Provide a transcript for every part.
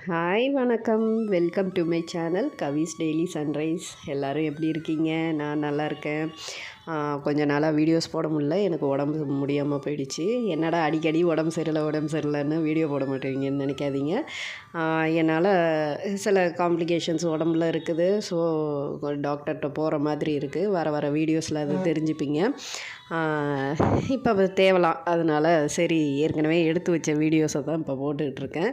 Hi வணக்கம். Welcome to my channel Swiss daily sunrise. எல்லோரும் எப்படி இருக்கீங்க? நான் நல்லா இருக்கேன். கொஞ்ச நாளாக வீடியோஸ் போட முடியல. எனக்கு உடம்பு முடியாமல் போயிடுச்சு. என்னடா அடிக்கடி உடம்பு சரியில்லைன்னு வீடியோ போட மாட்டேங்கன்னு நினைக்காதீங்க. என்னால் சில காம்ப்ளிகேஷன்ஸ் உடம்புல இருக்குது. ஸோ டாக்டர்கிட்ட போகிற மாதிரி இருக்குது. வர வீடியோஸில் அது தெரிஞ்சுப்பீங்க. இப்போ அது தேவலாம். அதனால் சரி, ஏற்கனவே எடுத்து வச்ச வீடியோஸை தான் இப்போ போட்டுக்கிட்டுருக்கேன்.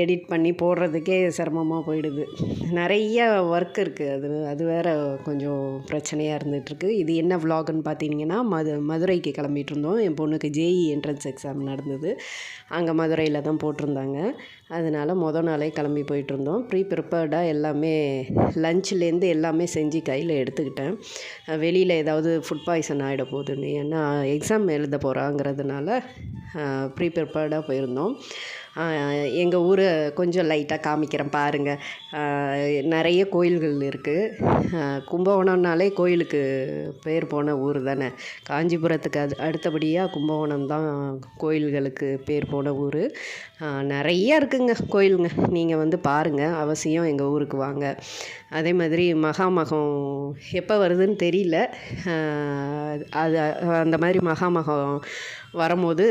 எடிட் பண்ணி போடுறதுக்கே சிரமமாக போயிடுது. நிறைய ஒர்க் இருக்குது. அது வேறு கொஞ்சம் பிரச்சனையாக இருந்துகிட்ருக்கு. இது என்ன விலாகுன்னு பார்த்தீங்கன்னா, மதுரைக்கு கிளம்பிட்டு இருந்தோம். என் பொண்ணுக்கு ஜேஇ என்ட்ரன்ஸ் எக்ஸாம் நடந்தது. அங்கே மதுரையில் தான் போட்டிருந்தாங்க. அதனால் மொதல் நாளே கிளம்பி போயிட்டுருந்தோம். ப்ரிப்பேர்டாக எல்லாமே லஞ்சிலேருந்து எல்லாமே செஞ்சு கையில் எடுத்துக்கிட்டேன். வெளியில் ஏதாவது ஃபுட் பாய்சன் ஆகிட போகுதுன்னு, ஏன்னா எக்ஸாம் எழுத போகிறாங்கிறதுனால ப்ரிப்பேர்டாக போயிருந்தோம். எங்கள் ஊரை கொஞ்சம் லைட்டாக காமிக்கிறேன் பாருங்கள். நிறைய கோயில்கள் இருக்குது. கும்பகோணம்னாலே கோயிலுக்கு பேர் போன ஊர் தானே. காஞ்சிபுரத்துக்கு அடுத்தபடியாக கும்பகோணம் தான் கோயில்களுக்கு பேர் போன ஊர். நிறையா இருக்குங்க கோயிலுங்க. நீங்கள் வந்து பாருங்கள், அவசியம் எங்கள் ஊருக்கு வாங்க. அதே மாதிரி மகாமகம் எப்போ வருதுன்னு தெரியல. அது அந்த மாதிரி மகாமகம் வரும்போது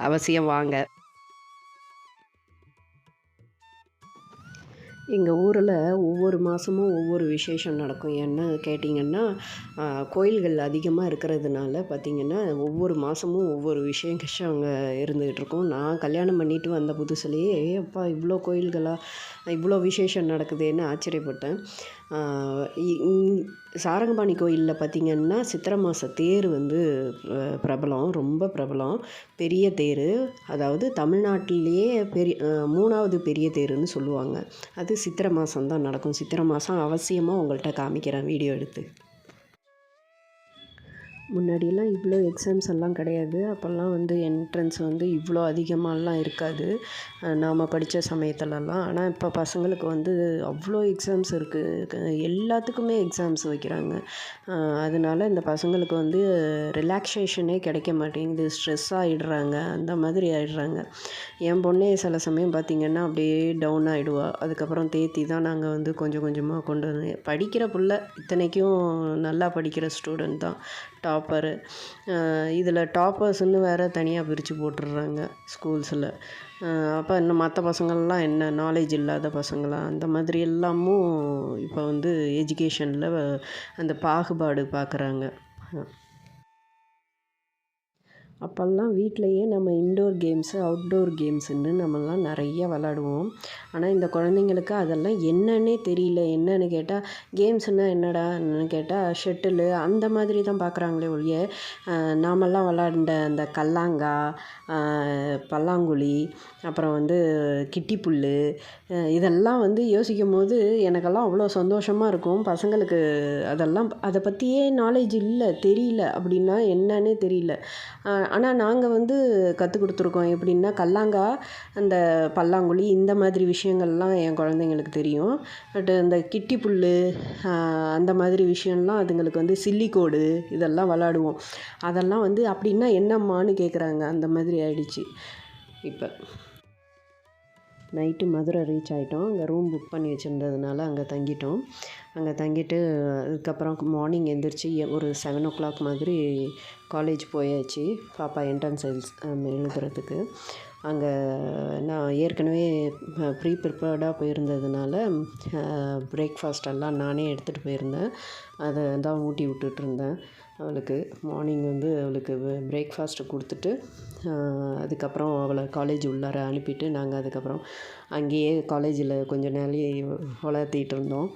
அவசியம் வாங்க. எங்கள் ஊரில் ஒவ்வொரு மாதமும் ஒவ்வொரு விசேஷம் நடக்கும். என்ன கேட்டிங்கன்னா, கோயில்கள் அதிகமாக இருக்கிறதுனால பார்த்திங்கன்னா, ஒவ்வொரு மாதமும் ஒவ்வொரு விசேஷம் அங்கே இருந்துகிட்ருக்கும். நான் கல்யாணம் பண்ணிட்டு வந்த புதுசுலேயே அப்பா இவ்வளோ கோயில்களா, இவ்வளோ விசேஷம் நடக்குதுன்னு ஆச்சரியப்பட்டேன். சாரங்கபாணி கோயிலில் பார்த்திங்கன்னா, சித்திரை மாத தேர் வந்து பிரபலம், ரொம்ப பிரபலம். பெரிய தேர், அதாவது தமிழ்நாட்டிலேயே 3வது பெரிய தேருன்னு சொல்லுவாங்க. அது சித்திரை மாதம் தான் நடக்கும். சித்திரை மாதம் அவசியமாக உங்கள்கிட்ட காமிக்கிறேன் வீடியோ எடுத்து. முன்னாடியெல்லாம் இவ்வளோ எக்ஸாம்ஸ் எல்லாம் கிடையாது. அப்போல்லாம் வந்து என்ட்ரன்ஸ் வந்து இவ்வளோ அதிகமாகலாம் இருக்காது நாம் படித்த சமயத்துலலாம். ஆனால் இப்போ பசங்களுக்கு வந்து அவ்வளோ எக்ஸாம்ஸ் இருக்குது. எல்லாத்துக்குமே எக்ஸாம்ஸ் வைக்கிறாங்க. அதனால இந்த பசங்களுக்கு வந்து ரிலாக்ஸேஷனே கிடைக்க மாட்டேங்குது. ஸ்ட்ரெஸ் ஆகிடுறாங்க, அந்த மாதிரி ஆகிடுறாங்க. என் பொண்ணே சில சமயம் பார்த்திங்கன்னா அப்படியே டவுன் ஆகிடுவா. அதுக்கப்புறம் தேத்தி தான் நாங்கள் வந்து கொஞ்சம் கொஞ்சமாக கொண்டு வந்து படிக்கிற புள்ள. இத்தனைக்கும் நல்லா படிக்கிற ஸ்டூடெண்ட் தான், டாப்பரு. இதில் டாப்பர்ஸ்ன்னு வேறு தனியாக பிரித்து போட்டுடுறாங்க ஸ்கூல்ஸில். அப்போ இன்னும் மற்ற பசங்கள்லாம் என்ன நாலேஜ் இல்லாத பசங்களா, அந்த மாதிரி எல்லாமும் இப்போ வந்து எஜுகேஷனில் அந்த பாகுபாடு பார்க்குறாங்க. அப்போல்லாம் வீட்டிலையே நம்ம இன்டோர் கேம்ஸு, அவுட்டோர் கேம்ஸுன்னு நம்மலாம் நிறைய விளாடுவோம். ஆனால் இந்த குழந்தைங்களுக்கு அதெல்லாம் என்னன்னே தெரியல. என்னன்னு கேட்டால், கேம்ஸுனால் என்னடான்னு கேட்டால் ஷட்டிலு அந்த மாதிரி தான் பார்க்குறாங்களே ஒழிய, நாமெல்லாம் விளாண்ட அந்த கல்லாங்கா, பல்லாங்குழி, அப்புறம் வந்து கிட்டிப்புல், இதெல்லாம் வந்து யோசிக்கும் போது எனக்கெல்லாம் அவ்வளோ சந்தோஷமாக இருக்கும். பசங்களுக்கு அதெல்லாம் அதை பற்றியே நாலேஜ் இல்லை, தெரியல. அப்படின்னா என்னன்னே தெரியல. ஆனால் நாங்கள் வந்து கற்றுக் கொடுத்துருக்கோம். எப்படின்னா கல்லாங்கா, அந்த பல்லாங்குழி, இந்த மாதிரி விஷயங்கள்லாம் என் குழந்தைங்களுக்கு தெரியும். பட் இந்த கிட்டிப்புல், அந்த மாதிரி விஷயம்லாம் அதுங்களுக்கு வந்து சில்லிக்கோடு இதெல்லாம் விளாடுவோம். அதெல்லாம் வந்து அப்படின்னா என்னம்மான்னு கேட்குறாங்க. அந்த மாதிரி ஆயிடுச்சு இப்போ. நைட்டு மதுரை ரீச் ஆகிட்டோம். அங்கே ரூம் புக் பண்ணி வச்சுருந்ததுனால அங்கே தங்கிட்டோம். அங்கே தங்கிட்டு அதுக்கப்புறம் மார்னிங் எழுந்திரிச்சி ஒரு 7 o'clock மாதிரி காலேஜ் போயாச்சு, பாப்பா என்ட்ரன்ஸ் எழுதுறதுக்கு. அங்கே நான் ஏற்கனவே ப்ரிப்பேர்டாக போயிருந்ததுனால பிரேக்ஃபாஸ்ட் எல்லாம் நானே எடுத்துகிட்டு போயிருந்தேன். அதை தான் ஊட்டி விட்டுட்ருந்தேன் அவளுக்கு. மார்னிங் வந்து அவளுக்கு பிரேக்ஃபாஸ்ட்டு கொடுத்துட்டு அதுக்கப்புறம் அவளை காலேஜ் உள்ளார அனுப்பிட்டு நாங்கள் அதுக்கப்புறம் அங்கேயே காலேஜில் கொஞ்ச நாளே வளர்த்திட்டு இருந்தோம்.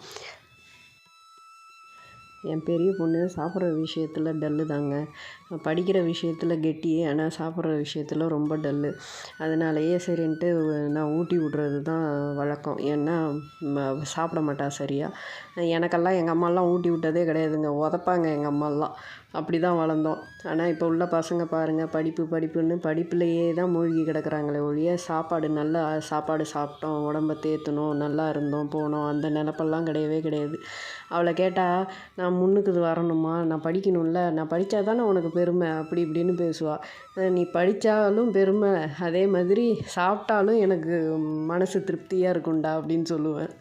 என் பெரிய பொண்ணு சாப்பிட்ற விஷயத்தில் டல்லு தாங்க. படிக்கிற விஷயத்தில் கெட்டி, ஆனால் சாப்பிட்ற விஷயத்தில் ரொம்ப டல்லு. அதனாலேயே சரின்ட்டு நான் ஊட்டி விட்றது தான் வழக்கம். ஏன்னா சாப்பிட மாட்டா சரியாக. எனக்கெல்லாம் எங்கள் அம்மாலாம் ஊட்டி விட்டதே கிடையாதுங்க. உதப்பாங்க எங்கள் அம்மாலாம். அப்படி தான் வளர்ந்தோம். ஆனால் இப்போ உள்ள பசங்க பாருங்கள், படிப்புன்னு படிப்புலையே தான் மூழ்கி கிடக்குறாங்களே ஒழிய, நல்ல சாப்பாடு சாப்பிட்டோம், உடம்ப தேற்றணும், நல்லா இருந்தோம், போனோம், அந்த நினப்பெல்லாம் கிடையவே கிடையாது. அவளை கேட்டால், நான் முன்னுக்கு வரணுமா, நான் படிக்கணும்ல, நான் படித்தா தானே உனக்கு பெருமை அப்படி இப்படின்னு பேசுவாள். நீ படித்தாலும் பெருமை, அதே மாதிரி சாப்பிட்டாலும் எனக்கு மனசு திருப்தியாக இருக்கும்டா அப்படின்னு சொல்லுவேன்.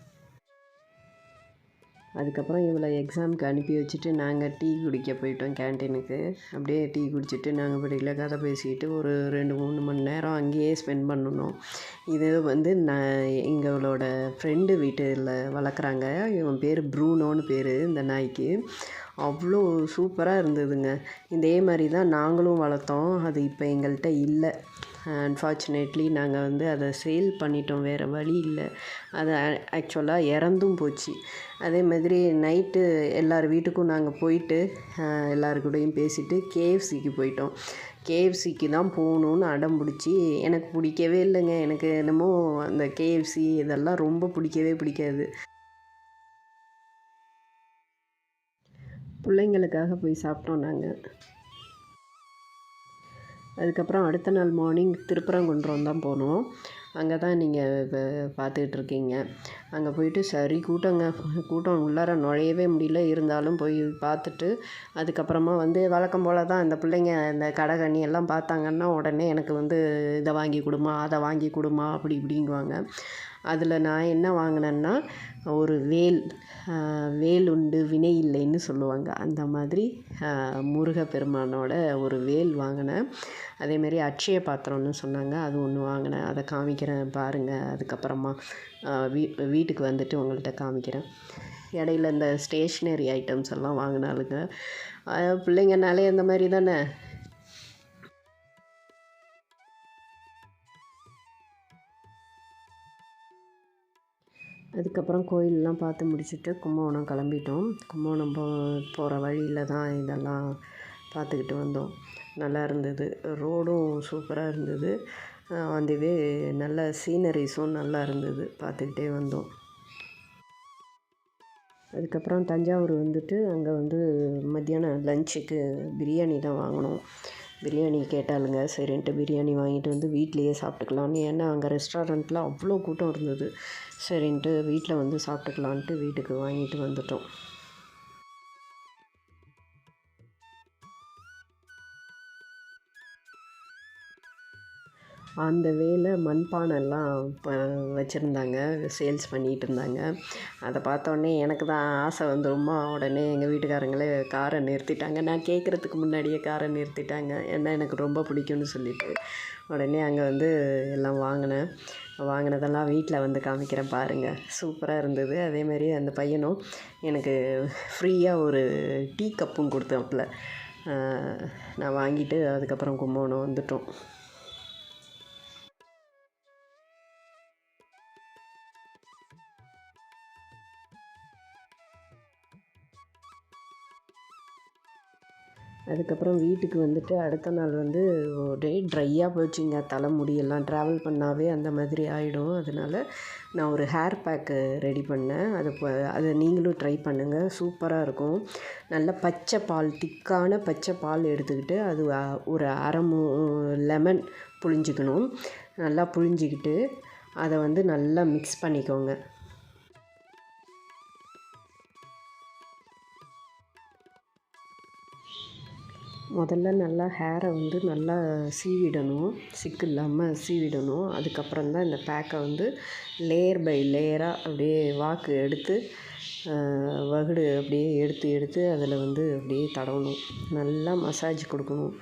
அதுக்கப்புறம் இவளை எக்ஸாமுக்கு அனுப்பி வச்சுட்டு நாங்கள் டீ குடிக்க போயிட்டோம் கேன்டீனுக்கு. அப்படியே டீ குடிச்சிட்டு நாங்கள் படியில் கதை பேசிக்கிட்டு ஒரு 2-3 மணி நேரம் அங்கேயே ஸ்பெண்ட் பண்ணணும். இது வந்து எங்களோட ஃப்ரெண்டு வீட்டில் வளர்க்குறாங்க. இவன் பேர் ப்ரூனோன்னு பேர் இந்த நாய்க்கு. அவ்வளோ சூப்பராக இருந்ததுங்க. இதே மாதிரி தான் நாங்களும் வளர்த்தோம். அது இப்போ எங்கள்கிட்ட இல்லை. அன்ஃபார்ச்சுனேட்லி நாங்கள் வந்து அதை சேல் பண்ணிட்டோம், வேறு வழி இல்லை. அது ஆக்சுவலாக இறந்தும் போச்சு. அதே மாதிரி நைட்டு எல்லார் வீட்டுக்கும் நாங்கள் போயிட்டு எல்லார் கூடயும் பேசிவிட்டு கேஎஃப்சிக்கு போயிட்டோம். கேஎஃப்சிக்கு தான் போகணுன்னு அடம் பிடிச்சி, எனக்கு பிடிக்கவே இல்லைங்க. எனக்கு என்னமோ அந்த கேஎஃப்சி இதெல்லாம் ரொம்ப பிடிக்கவே பிடிக்காது. பிள்ளைங்களுக்காக போய் சாப்பிட்டோம் நாங்கள். அதுக்கப்புறம் அடுத்த நாள் மார்னிங் திருப்பரங்குன்றம் தான் போனோம். அங்கே தான் நீங்கள் இப்போ பார்த்துக்கிட்ருக்கீங்க. அங்கே போயிட்டு சரி கூட்டம் உள்ளார நுழையவே முடியல. இருந்தாலும் போய் பார்த்துட்டு அதுக்கப்புறமா வந்து வழக்கம் போல் தான் இந்த பிள்ளைங்க இந்த கடைக்கண்ணி எல்லாம் பார்த்தாங்கன்னா உடனே எனக்கு வந்து இதை வாங்கி கொடுமா, அதை வாங்கி கொடுமா அப்படி இப்படிங்குவாங்க. அதில் நான் என்ன வாங்கினேன்னா ஒரு வேல் உண்டு வினை இல்லைன்னு சொல்லுவாங்க. அந்த மாதிரி முருகப்பெருமானோட ஒரு வேல் வாங்கினேன். அதேமாரி அட்சய பாத்திரம்னு சொன்னாங்க, அது ஒன்று வாங்கினேன். அதை காமிக்கிறேன் பாருங்கள். அதுக்கப்புறமா வீட்டுக்கு வந்துட்டு உங்கள்கிட்ட காமிக்கிறேன். இடையில இந்த ஸ்டேஷ்னரி ஐட்டம்ஸ் எல்லாம் வாங்கினாலுங்க. பிள்ளைங்கனாலே அந்த மாதிரி தானே. அதுக்கப்புறம் கோயிலெலாம் பார்த்து முடிச்சுட்டு கும்பகோணம் கிளம்பிட்டோம். கும்பகோணம் போகிற வழியில் தான் இதெல்லாம் பார்த்துக்கிட்டு வந்தோம். நல்லா இருந்தது. ரோடும் சூப்பராக இருந்தது. அதுவே நல்ல சீனரிஸும் நல்லா இருந்தது. பார்த்துக்கிட்டே வந்தோம். அதுக்கப்புறம் தஞ்சாவூர் வந்துட்டு அங்கே வந்து மத்தியானம் லஞ்சுக்கு பிரியாணி தான் வாங்கினோம். பிரியாணி கேட்டாலுங்க, சரின்ட்டு பிரியாணி வாங்கிட்டு வந்து வீட்லேயே சாப்பிட்டுக்கலான்னு. ஏன்னா அங்கே ரெஸ்டாரண்ட்டில் அவ்வளோ கூட்டம் இருந்தது. சரின்ட்டு வீட்டில் வந்து சாப்பிட்டுக்கலான்ட்டு வீட்டுக்கு வாங்கிட்டு வந்துட்டோம். அந்த மண்பானைலாம் வச்சுருந்தாங்க, சேல்ஸ் பண்ணிகிட்டு இருந்தாங்க. அதை பார்த்தோன்னே எனக்கு தான் ஆசை வந்துருமா. உடனே எங்கள் வீட்டுக்காரங்களே காரை நிறுத்திட்டாங்க. நான் கேட்குறதுக்கு முன்னாடியே காரை நிறுத்திட்டாங்க. ஏன்னா எனக்கு ரொம்ப பிடிக்கும்னு சொல்லிட்டு. உடனே அங்கே வந்து எல்லாம் வாங்கினதெல்லாம் வீட்டில் வந்து காமிக்கிறேன் பாருங்கள். சூப்பராக இருந்தது. அதேமாரி அந்த பையனும் எனக்கு ஃப்ரீயாக ஒரு டீ கப்பும் கொடுத்தாப்புல. நான் வாங்கிட்டு அதுக்கப்புறம் கும்பகோணம் வந்துட்டோம். அதுக்கப்புறம் வீட்டுக்கு வந்துட்டு அடுத்த நாள் வந்து ஒரே ட்ரையாக போச்சுங்க. தலை முடியெல்லாம் ட்ராவல் பண்ணாவே அந்த மாதிரி ஆகிடும். அதனால் நான் ஒரு ஹேர் பேக்கு ரெடி பண்ணேன். அதை நீங்களும் ட்ரை பண்ணுங்கள். சூப்பராக இருக்கும். நல்ல பச்சை பால், திக்கான பச்சை பால் எடுத்துக்கிட்டு அது ஒரு லெமன் புழிஞ்சிக்கணும். நல்லா புழிஞ்சிக்கிட்டு அதை வந்து நல்லா மிக்ஸ் பண்ணிக்கோங்க. முதல்ல நல்லா ஹேரை வந்து நல்லா சீவிடணும். சிக்கு இல்லாமல் சீவிடணும். அதுக்கப்புறம் தான் இந்த பேக்கை வந்து லேயர் பை லேயராக அப்படியே வாக்கு எடுத்து வகுடு அப்படியே எடுத்து அதில் வந்து அப்படியே தடவணும். நல்லா மசாஜ் கொடுக்கணும்.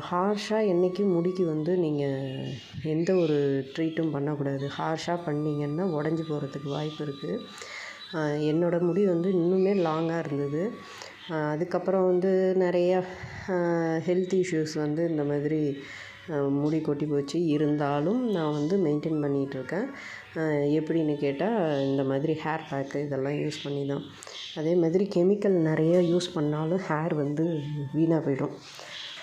ஹார்ஷாக என்றைக்கும் முடிக்கு வந்து நீங்கள் எந்த ஒரு ட்ரீட்டும் பண்ணக்கூடாது. ஹார்ஷாக பண்ணிங்கன்னா உடஞ்சி போகிறதுக்கு வாய்ப்பு இருக்குது. என்னோடய முடி வந்து இன்னுமே லாங்காக இருந்தது. அதுக்கப்புறம் வந்து நிறையா ஹெல்த் இஷ்யூஸ் வந்து இந்த மாதிரி முடி கொட்டி போச்சு. இருந்தாலும் நான் வந்து மெயின்டைன் பண்ணிகிட்ருக்கேன். எப்படின்னு கேட்டால் இந்த மாதிரி ஹேர் பேக்கு இதெல்லாம் யூஸ் பண்ணி தான். அதே மாதிரி கெமிக்கல் நிறைய யூஸ் பண்ணாலும் ஹேர் வந்து வீணாக போயிடும்.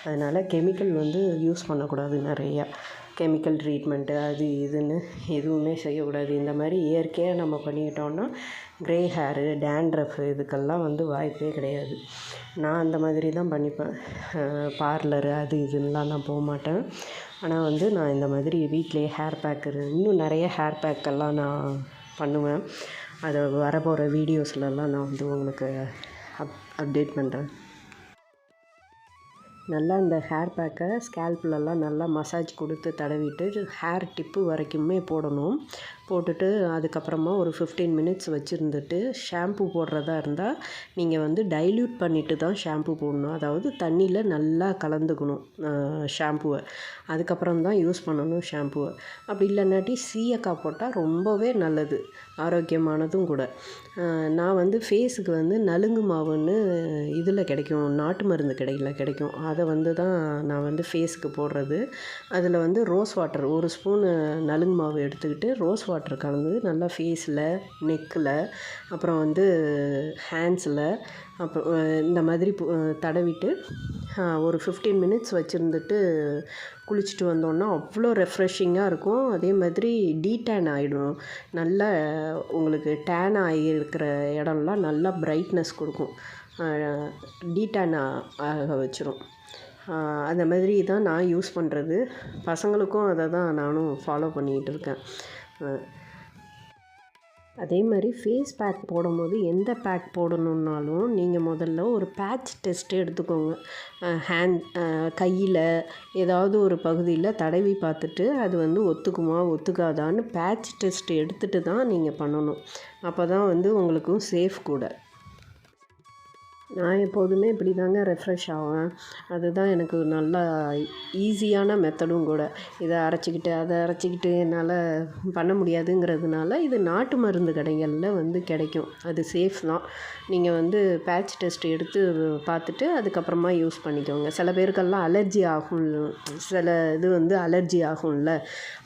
அதனால் கெமிக்கல் வந்து யூஸ் பண்ணக்கூடாது. நிறையா கெமிக்கல் ட்ரீட்மெண்ட்டு அது இதுன்னு எதுவுமே செய்யக்கூடாது. இந்த மாதிரி இயற்கையாக நம்ம பண்ணிக்கிட்டோம்னா க்ரே ஹேரு, டேண்ட்ரஃபு இதுக்கெல்லாம் வந்து வாய்ப்பே கிடையாது. நான் அந்த மாதிரி தான் பண்ணிப்பேன். பார்லரு அது இதுன்னெலாம் நான் போக மாட்டேன். ஆனால் வந்து நான் இந்த மாதிரி வீட்டிலேயே ஹேர் பேக்கு இன்னும் நிறைய ஹேர் பேக்கெல்லாம் நான் பண்ணுவேன். அதை வரப்போகிற வீடியோஸ்லலாம் நான் வந்து உங்களுக்கு அப்டேட் பண்ணுறேன். நல்லா இந்த ஹேர் பேக்கை ஸ்கேல்ப்லலாம் நல்லா மசாஜ் கொடுத்து தடவிட்டு ஹேர் டிப்பு வரைக்குமே போடணும். போட்டுட்டு அதுக்கப்புறமா ஒரு 15 மினிட்ஸ் வச்சுருந்துட்டு ஷாம்பு போடுறதா இருந்தால் நீங்கள் வந்து டைல்யூட் பண்ணிவிட்டு தான் ஷாம்பு போடணும். அதாவது தண்ணியில் நல்லா கலந்துக்கணும் ஷாம்புவை. அதுக்கப்புறம் தான் யூஸ் பண்ணணும் ஷாம்புவை. அப்படி இல்லைன்னாட்டி சீயக்காய் போட்டால் ரொம்பவே நல்லது, ஆரோக்கியமானதும் கூட. நான் வந்து ஃபேஸுக்கு வந்து நலுங்கு மாவுன்னு இதில் கிடைக்கும், நாட்டு மருந்து கடையில் கிடைக்கும். அதை வந்து தான் நான் வந்து ஃபேஸுக்கு போடுறது. அதில் வந்து ரோஸ் வாட்டர் 1 ஸ்பூனு நலுங்கு மாவு எடுத்துக்கிட்டு ரோஸ் வாட்டர் கலந்து நல்லா ஃபேஸில், நெக்கில், அப்புறம் வந்து ஹேண்ட்ஸில், அப்புறம் இந்த மாதிரி தடவிட்டு ஒரு 15 மினிட்ஸ் வச்சுருந்துட்டு குளிச்சுட்டு வந்தோன்னா அவ்வளோ ரெஃப்ரெஷிங்காக இருக்கும். அதே மாதிரி டீடேன் ஆகிடும். நல்லா உங்களுக்கு டேன் ஆகியிருக்கிற இடம்லாம் நல்லா பிரைட்னஸ் கொடுக்கும், டீடேன் ஆக வச்சிரும். அந்த மாதிரி தான் நான் யூஸ் பண்ணுறது. பசங்களுக்கும் அதை தான் நானும் ஃபாலோ பண்ணிகிட்டு இருக்கேன். அதே மாதிரி ஃபேஸ் பேக் போடும்போது எந்த பேக் போடணுன்னாலும் நீங்கள் முதல்ல ஒரு பேட்ச் டெஸ்ட்டு எடுத்துக்கோங்க. கையில் ஏதாவது ஒரு பகுதியில் தடவி பார்த்துட்டு அது வந்து ஒத்துக்குமா ஒத்துக்காதான்னு பேட்ச் டெஸ்ட் எடுத்துகிட்டு தான் நீங்கள் பண்ணணும். அப்போ தான் வந்து உங்களுக்கும் சேஃப் கூட. நான் எப்போதுமே இப்படி தாங்க ரெஃப்ரெஷ் ஆவேன். அதுதான் எனக்கு நல்லா ஈஸியான மெத்தடும் கூட. இதை அரைச்சிக்கிட்டு அதை அரைச்சிக்கிட்டு என்னால் பண்ண முடியாதுங்கிறதுனால இது நாட்டு மருந்து கடைகளில் வந்து கிடைக்கும். அது சேஃப் தான். நீங்கள் வந்து பேட்ச் டெஸ்ட் எடுத்து பார்த்துட்டு அதுக்கப்புறமா யூஸ் பண்ணிக்கோங்க. சில பேருக்கெல்லாம் அலர்ஜி ஆகும், சில இது வந்து அலர்ஜி ஆகும்ல,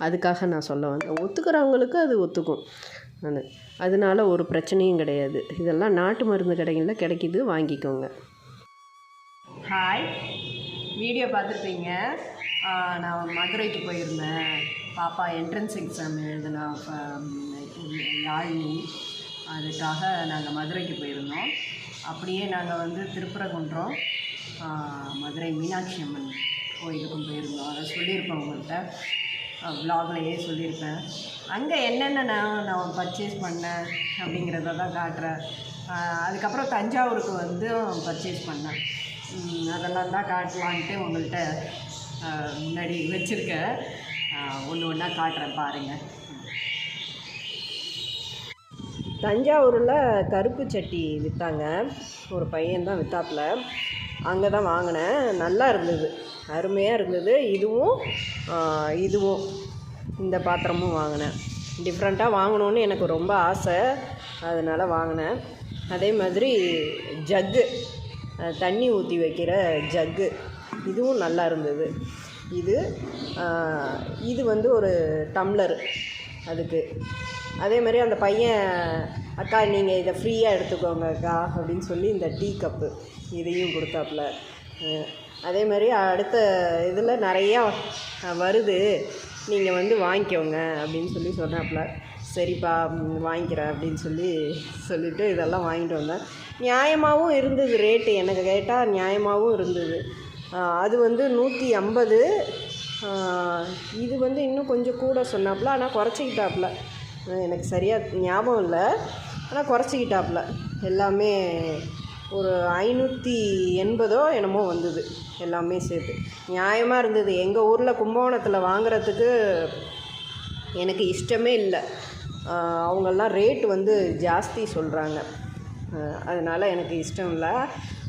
அதுக்காக நான் சொல்ல வந்தேன். ஒத்துக்கிறவங்களுக்கு அது ஒத்துக்கும். அதனால ஒரு பிரச்சனையும் கிடையாது. இதெல்லாம் நாட்டு மருந்து கடைகளில் கிடைக்கிது, வாங்கிக்கோங்க. ஹாய், வீடியோ பார்த்துருப்பீங்க. நான் மதுரைக்கு போயிருந்தேன். பாப்பா என்ட்ரன்ஸ் எக்ஸாம் எழுதுனா யாழினி, அதுக்காக நாங்கள் மதுரைக்கு போயிருந்தோம். அப்படியே நாங்கள் வந்து திருப்பரங்குன்றம், மதுரை மீனாட்சி அம்மன் கோயிலுக்கும் போயிருந்தோம். அதை சொல்லியிருப்பேன் உங்கள்கிட்ட, வ்ளாக்லையே சொல்லியிருப்பேன். அங்கே என்னென்ன நான் பர்ச்சேஸ் பண்ணேன் அப்படிங்கிறத தான் காட்டுறேன். அதுக்கப்புறம் தஞ்சாவூருக்கு வந்து பர்ச்சேஸ் பண்ணேன். அதெல்லாம் தான் காட்டலான்ட்டு உங்கள்கிட்ட முன்னாடி வச்சுருக்கேன். ஒன்று ஒன்றா காட்டுறேன், பாருங்கள். தஞ்சாவூரில் கருப்பு சட்டி விற்றாங்க, ஒரு பையன்தான் விற்றாப்புல. அங்கே தான் வாங்கினேன். நல்லா இருந்தது, அருமையாக இருந்தது. இதுவும் இந்த பாத்திரமும் வாங்கினேன். டிஃப்ரெண்ட்டாக வாங்கணுன்னு எனக்கு ரொம்ப ஆசை, அதனால் வாங்கினேன். அதே மாதிரி ஜக்கு, தண்ணி ஊற்றி வைக்கிற ஜக்கு, இதுவும் நல்லா இருந்தது. இது வந்து ஒரு டம்ளர் அதுக்கு. அதே மாதிரி அந்த பையன், அக்கா நீங்கள் இதை ஃப்ரீயாக எடுத்துக்கோங்க அக்கா அப்படின்னு சொல்லி இந்த டீ கப்பு இதையும் கொடுத்தாப்புல. அதே மாதிரி அடுத்த இதில் நிறையா வருது, நீங்கள் வந்து வாங்கிக்கோங்க அப்படின்னு சொல்லி சொன்னாப்புல. சரிப்பா வாங்கிக்கிறேன் அப்படின்னு சொல்லிவிட்டு இதெல்லாம் வாங்கிட்டு வந்தேன். நியாயமாகவும் இருந்தது ரேட்டு, எனக்கு கேட்டால் நியாயமாகவும் இருந்தது. அது வந்து 150. இது வந்து இன்னும் கொஞ்சம் கூட சொன்னாப்புல, ஆனால் குறைச்சிக்கிட்டாப்புல. எனக்கு சரியாக ஞாபகம் இல்லை, ஆனால் குறைச்சிக்கிட்டாப்புல. எல்லாமே ஒரு 580 என்னமோ வந்தது, எல்லாமே சேர்த்து. நியாயமாக இருந்தது. எங்கள் ஊரில் கும்பகோணத்தில் வாங்குறதுக்கு எனக்கு இஷ்டமே இல்லை. அவங்கெல்லாம் ரேட்டு வந்து ஜாஸ்தி சொல்கிறாங்க, அதனால் எனக்கு இஷ்டம் இல்லை.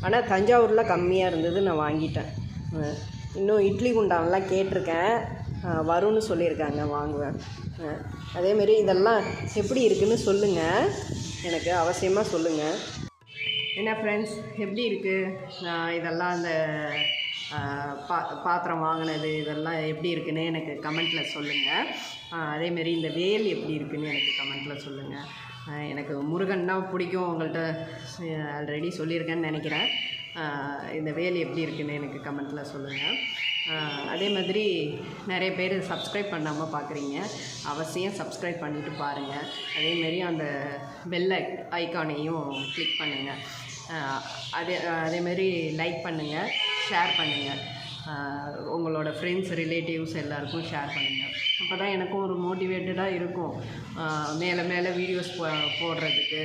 ஆனால் தஞ்சாவூரில் கம்மியாக இருந்தது, நான் வாங்கிட்டேன். இன்னும் இட்லி குண்டான்லாம் கேட்டிருக்கேன், வரும்னு சொல்லியிருக்காங்க, வாங்குவேன். அதேமாரி இதெல்லாம் எப்படி இருக்குதுன்னு சொல்லுங்கள், எனக்கு அவசியமாக சொல்லுங்கள். என்ன ஃப்ரெண்ட்ஸ், எப்படி இருக்குது இதெல்லாம்? அந்த பாத்திரம் வாங்கினது இதெல்லாம் எப்படி இருக்குதுன்னு எனக்கு கமெண்ட்டில் சொல்லுங்கள். அதேமாரி இந்த வேல் எப்படி இருக்குதுன்னு எனக்கு கமெண்ட்டில் சொல்லுங்கள். எனக்கு முருகன்னா பிடிக்கும், உங்கள்கிட்ட ஆல்ரெடி சொல்லியிருக்கேன்னு நினைக்கிறேன். இந்த வேல் எப்படி இருக்குதுன்னு எனக்கு கமெண்ட்டில் சொல்லுங்கள். அதே மாதிரி நிறைய பேர் சப்ஸ்கிரைப் பண்ணாமல் பார்க்குறீங்க, அவசியம் சப்ஸ்கிரைப் பண்ணிவிட்டு பாருங்கள். அதேமாரி அந்த பெல் ஐக்கானையும் கிளிக் பண்ணுங்கள். அதேமாரி லைக் பண்ணுங்கள், ஷேர் பண்ணுங்கள். உங்களோட ஃப்ரெண்ட்ஸ், ரிலேட்டிவ்ஸ் எல்லாருக்கும் ஷேர் பண்ணுங்கள். அப்போ தான் எனக்கும் ஒரு மோட்டிவேட்டடாக இருக்கும், மேலே மேலே வீடியோஸ் போடுறதுக்கு.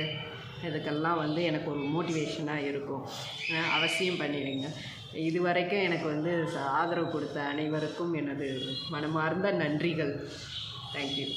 இதுக்கெல்லாம் வந்து எனக்கு ஒரு மோட்டிவேஷனாக இருக்கும். அவசியம் பண்ணிடுங்க. இது வரைக்கும் எனக்கு வந்து ஆதரவு கொடுத்த அனைவருக்கும் எனது மனமார்ந்த நன்றிகள். தேங்க்யூ.